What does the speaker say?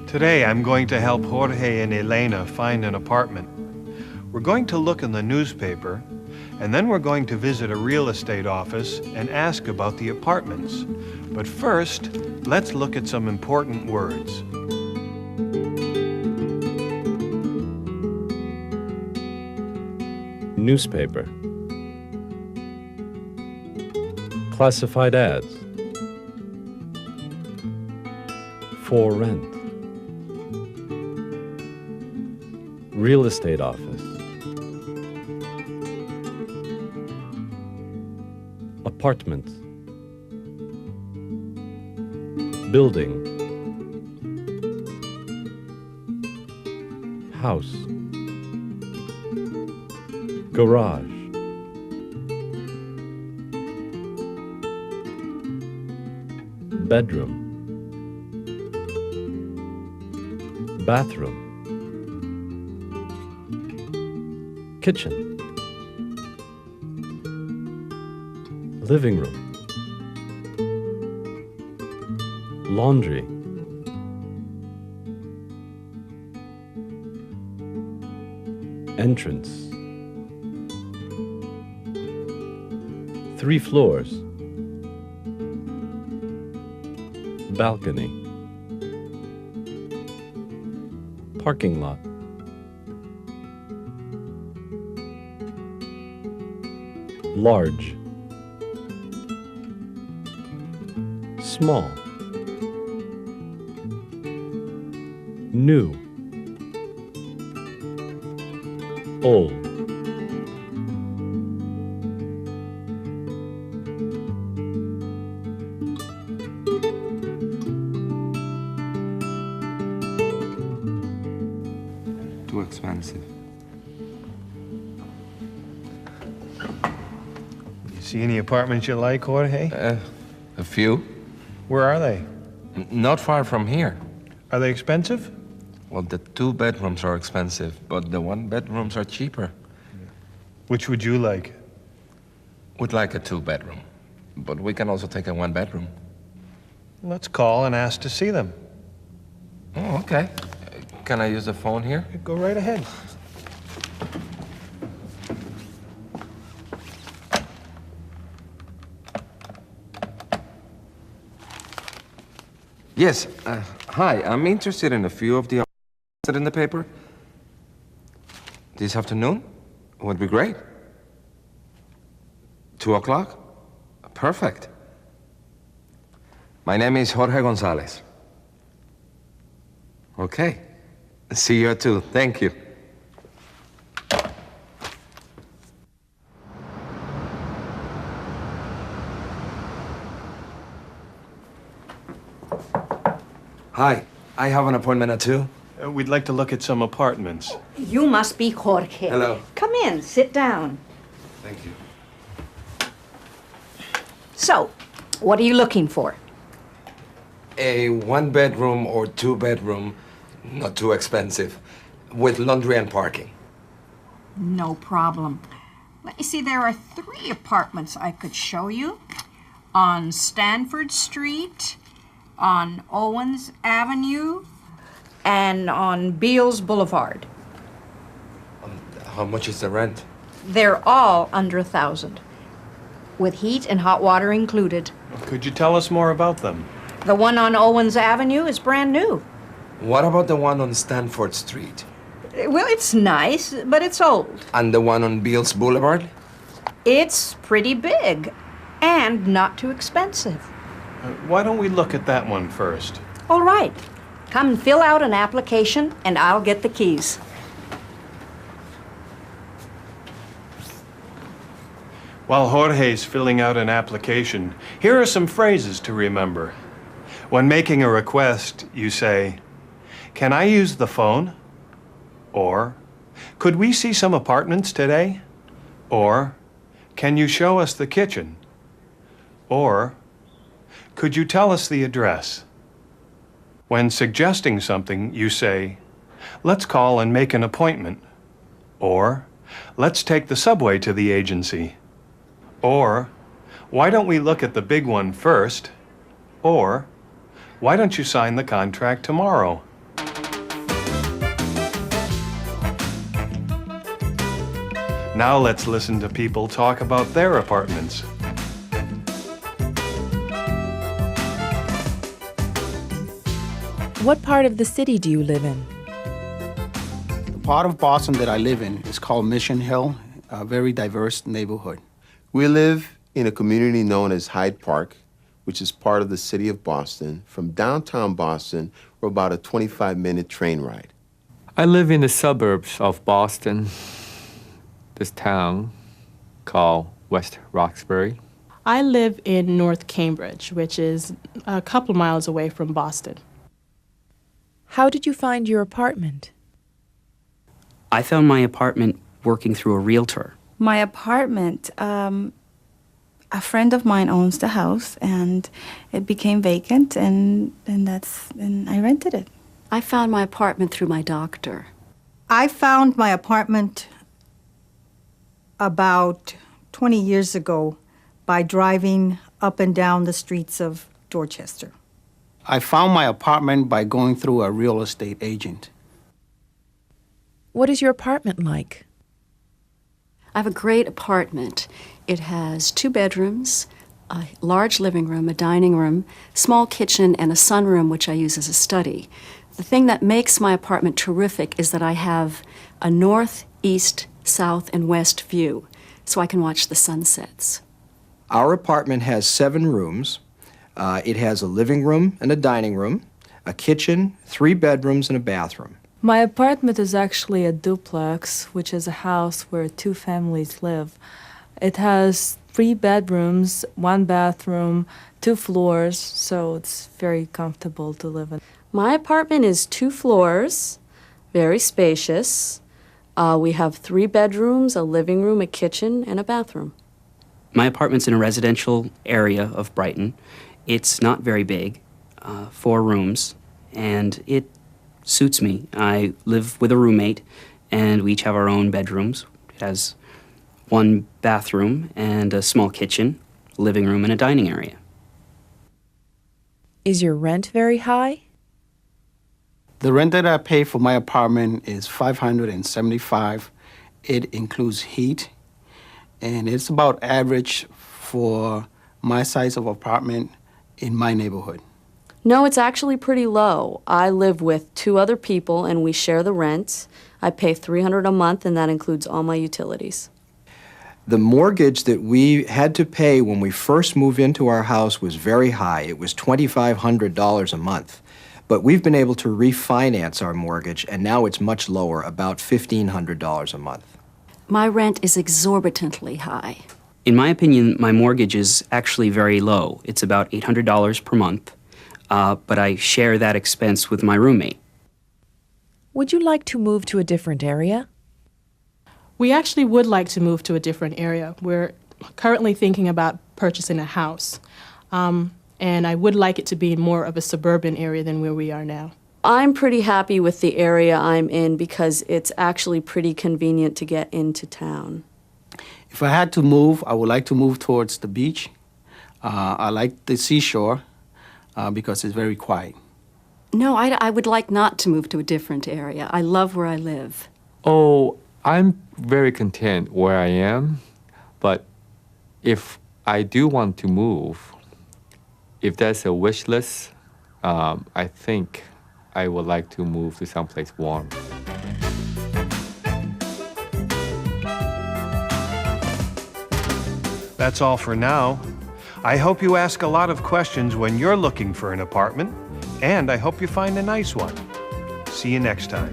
Today, I'm going to help Jorge and Elena find an apartment. We're going to look in the newspaper, and then we're going to visit a real estate office and ask about the apartments. But first, let's look at some important words. Newspaper. Classified ads. For rent. Real estate office. Apartment. Building. House. Garage. Bedroom. Bathroom. Kitchen. Living room. Laundry. Entrance. 3 floors. Balcony. Parking lot. Large. Small. New. Old. Too expensive. You see any apartments you like, Jorge? A few. Where are they? Not far from here. Are they expensive? Well, the 2 bedrooms are expensive, but the 1 bedrooms are cheaper. Which would you like? We'd like a 2 bedroom, but we can also take a 1 bedroom. Let's call and ask to see them. Oh, okay. Can I use the phone here? Go right ahead. Yes. Hi, I'm interested in a few of the that in the paper. This afternoon would be great. 2 o'clock? Perfect. My name is Jorge Gonzalez. Okay. See you at 2. Thank you. Hi, I have an appointment at 2. We'd like to look at some apartments. You must be Jorge. Hello. Come in, sit down. Thank you. So, what are you looking for? A 1 bedroom or 2 bedroom, not too expensive, with laundry and parking. No problem. Let me see, there are 3 apartments I could show you. On Stanford Street, on Owens Avenue, and on Beals Boulevard. How much is the rent? They're all under $1,000, with heat and hot water included. Could you tell us more about them? The one on Owens Avenue is brand new. What about the one on Stanford Street? Well, it's nice, but it's old. And the one on Beals Boulevard? It's pretty big, and not too expensive. Why don't we look at that one first? All right. Come and fill out an application, and I'll get the keys. While Jorge's filling out an application, here are some phrases to remember. When making a request, you say, "Can I use the phone?" Or, "Could we see some apartments today?" Or, "Can you show us the kitchen?" Or, "Could you tell us the address?" When suggesting something, you say, "Let's call and make an appointment." Or, "Let's take the subway to the agency." Or, "Why don't we look at the big one first?" Or, "Why don't you sign the contract tomorrow?" Now let's listen to people talk about their apartments. What part of the city do you live in? The part of Boston that I live in is called Mission Hill, a very diverse neighborhood. We live in a community known as Hyde Park, which is part of the city of Boston. From downtown Boston, we're about a 25-minute train ride. I live in the suburbs of Boston, this town called West Roxbury. I live in North Cambridge, which is a couple miles away from Boston. How did you find your apartment? I found my apartment working through a realtor. My apartment, a friend of mine owns the house, and it became vacant, and I rented it. I found my apartment through my doctor. I found my apartment about 20 years ago by driving up and down the streets of Dorchester. I found my apartment by going through a real estate agent. What is your apartment like? I have a great apartment. It has 2 bedrooms, a large living room, a dining room, small kitchen, and a sunroom, which I use as a study. The thing that makes my apartment terrific is that I have a north, east, south, and west view, so I can watch the sunsets. Our apartment has 7 rooms. It has a living room and a dining room, a kitchen, 3 bedrooms, and a bathroom. My apartment is actually a duplex, which is a house where 2 families live. It has 3 bedrooms, 1 bathroom, 2 floors, so it's very comfortable to live in. My apartment is 2 floors, very spacious. We have 3 bedrooms, a living room, a kitchen, and a bathroom. My apartment's in a residential area of Brighton. It's not very big, 4 rooms, and it suits me. I live with a roommate, and we each have our own bedrooms. It has 1 bathroom and a small kitchen, a living room, and a dining area. Is your rent very high? The rent that I pay for my apartment is $575. It includes heat, and it's about average for my size of apartment in my neighborhood. No, it's actually pretty low. I live with 2 other people, and we share the rent. I pay $300 a month, and that includes all my utilities. The mortgage that we had to pay when we first moved into our house was very high. It was $2,500 a month. But we've been able to refinance our mortgage, and now it's much lower, about $1,500 a month. My rent is exorbitantly high. In my opinion, my mortgage is actually very low. It's about $800 per month, but I share that expense with my roommate. Would you like to move to a different area? We actually would like to move to a different area. We're currently thinking about purchasing a house. And I would like it to be more of a suburban area than where we are now. I'm pretty happy with the area I'm in because it's actually pretty convenient to get into town. If I had to move, I would like to move towards the beach. I like the seashore because it's very quiet. No, I would like not to move to a different area. I love where I live. Oh, I'm very content where I am, but if I do want to move, if there's a wish list, I think I would like to move to someplace warm. That's all for now. I hope you ask a lot of questions when you're looking for an apartment, and I hope you find a nice one. See you next time.